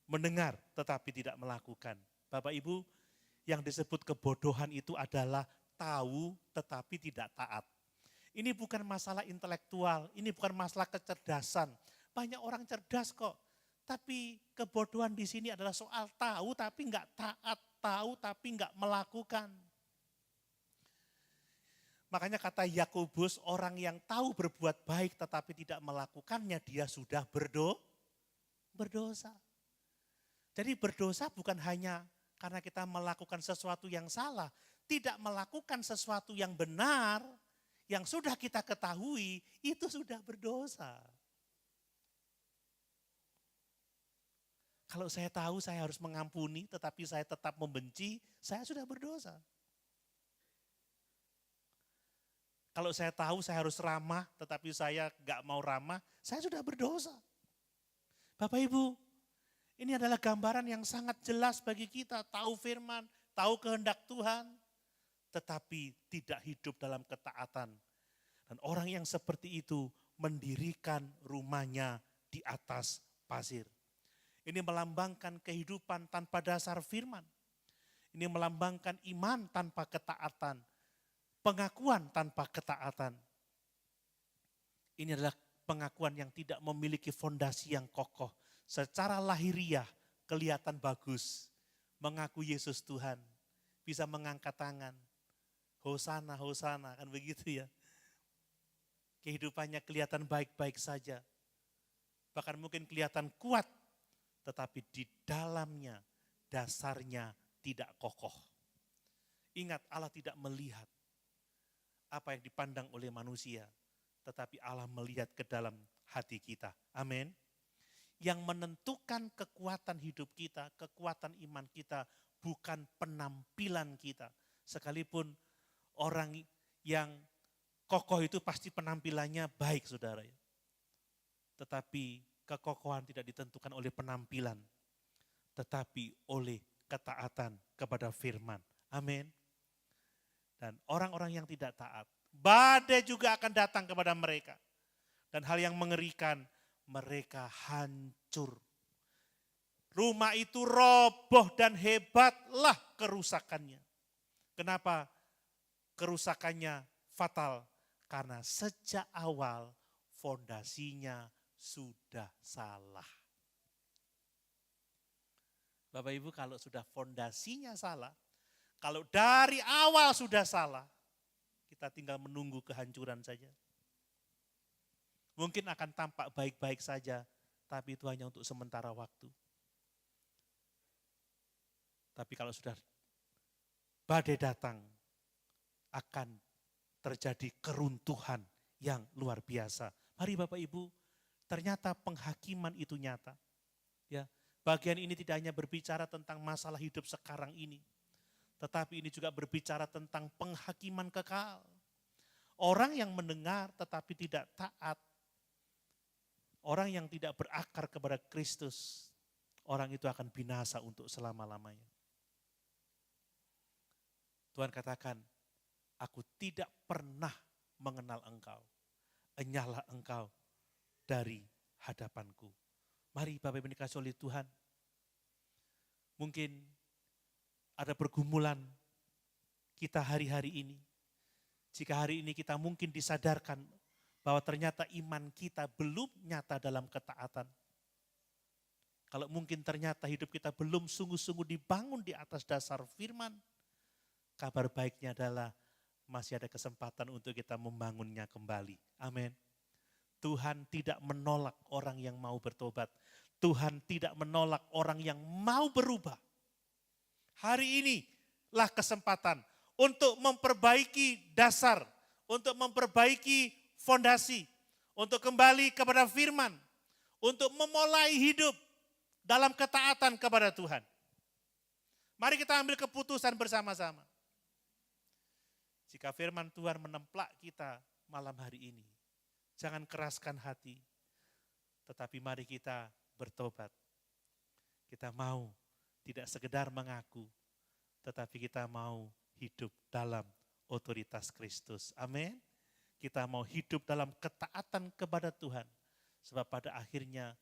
Mendengar tetapi tidak melakukan. Bapak Ibu, yang disebut kebodohan itu adalah tahu tetapi tidak taat. Ini bukan masalah intelektual, ini bukan masalah kecerdasan. Banyak orang cerdas kok, tapi kebodohan di sini adalah soal tahu tapi enggak taat, tahu tapi enggak melakukan. Makanya kata Yakobus, orang yang tahu berbuat baik tetapi tidak melakukannya, dia sudah berdosa. Jadi berdosa bukan hanya karena kita melakukan sesuatu yang salah, tidak melakukan sesuatu yang benar, yang sudah kita ketahui, itu sudah berdosa. Kalau saya tahu saya harus mengampuni, tetapi saya tetap membenci, saya sudah berdosa. Kalau saya tahu saya harus ramah, tetapi saya gak mau ramah, saya sudah berdosa. Bapak Ibu, ini adalah gambaran yang sangat jelas bagi kita, tahu firman, tahu kehendak Tuhan, tetapi tidak hidup dalam ketaatan. Dan orang yang seperti itu mendirikan rumahnya di atas pasir. Ini melambangkan kehidupan tanpa dasar firman. Ini melambangkan iman tanpa ketaatan. Pengakuan tanpa ketaatan. Ini adalah pengakuan yang tidak memiliki fondasi yang kokoh. Secara lahiriah kelihatan bagus. Mengaku Yesus Tuhan. Bisa mengangkat tangan. Hosana, hosana, kan begitu ya. Kehidupannya kelihatan baik-baik saja. Bahkan mungkin kelihatan kuat. Tetapi di dalamnya, dasarnya tidak kokoh. Ingat, Allah tidak melihat apa yang dipandang oleh manusia, tetapi Allah melihat ke dalam hati kita. Amin. Yang menentukan kekuatan hidup kita, kekuatan iman kita, bukan penampilan kita. Sekalipun orang yang kokoh itu pasti penampilannya baik, saudara. Tetapi kekokohan tidak ditentukan oleh penampilan, tetapi oleh ketaatan kepada firman. Amin. Dan orang-orang yang tidak taat, badai juga akan datang kepada mereka. Dan hal yang mengerikan, mereka hancur. Rumah itu roboh dan hebatlah kerusakannya. Kenapa kerusakannya fatal? Karena sejak awal fondasinya sudah salah. Bapak Ibu, kalau sudah fondasinya salah, kalau dari awal sudah salah, kita tinggal menunggu kehancuran saja. Mungkin akan tampak baik-baik saja, tapi itu hanya untuk sementara waktu. Tapi kalau sudah badai datang, akan terjadi keruntuhan yang luar biasa. Mari Bapak Ibu, ternyata penghakiman itu nyata. Ya, bagian ini tidak hanya berbicara tentang masalah hidup sekarang ini, tetapi ini juga berbicara tentang penghakiman kekal. Orang yang mendengar tetapi tidak taat, orang yang tidak berakar kepada Kristus, orang itu akan binasa untuk selama-lamanya. Tuhan katakan, aku tidak pernah mengenal engkau, enyahlah engkau dari hadapanku. Mari Bapak Ibu dikasihi oleh Tuhan, mungkin ada pergumulan kita hari-hari ini. Jika hari ini kita mungkin disadarkan bahwa ternyata iman kita belum nyata dalam ketaatan. Kalau mungkin ternyata hidup kita belum sungguh-sungguh dibangun di atas dasar firman, kabar baiknya adalah masih ada kesempatan untuk kita membangunnya kembali. Amin. Tuhan tidak menolak orang yang mau bertobat. Tuhan tidak menolak orang yang mau berubah. Hari inilah kesempatan untuk memperbaiki dasar, untuk memperbaiki fondasi, untuk kembali kepada firman, untuk memulai hidup dalam ketaatan kepada Tuhan. Mari kita ambil keputusan bersama-sama. Jika firman Tuhan menemplak kita malam hari ini, jangan keraskan hati, tetapi mari kita bertobat. Kita mau tidak sekedar mengaku, tetapi kita mau hidup dalam otoritas Kristus. Amin. Kita mau hidup dalam ketaatan kepada Tuhan. Sebab pada akhirnya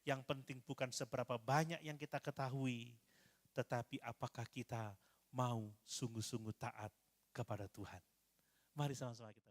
yang penting bukan seberapa banyak yang kita ketahui, tetapi apakah kita mau sungguh-sungguh taat kepada Tuhan. Mari sama-sama kita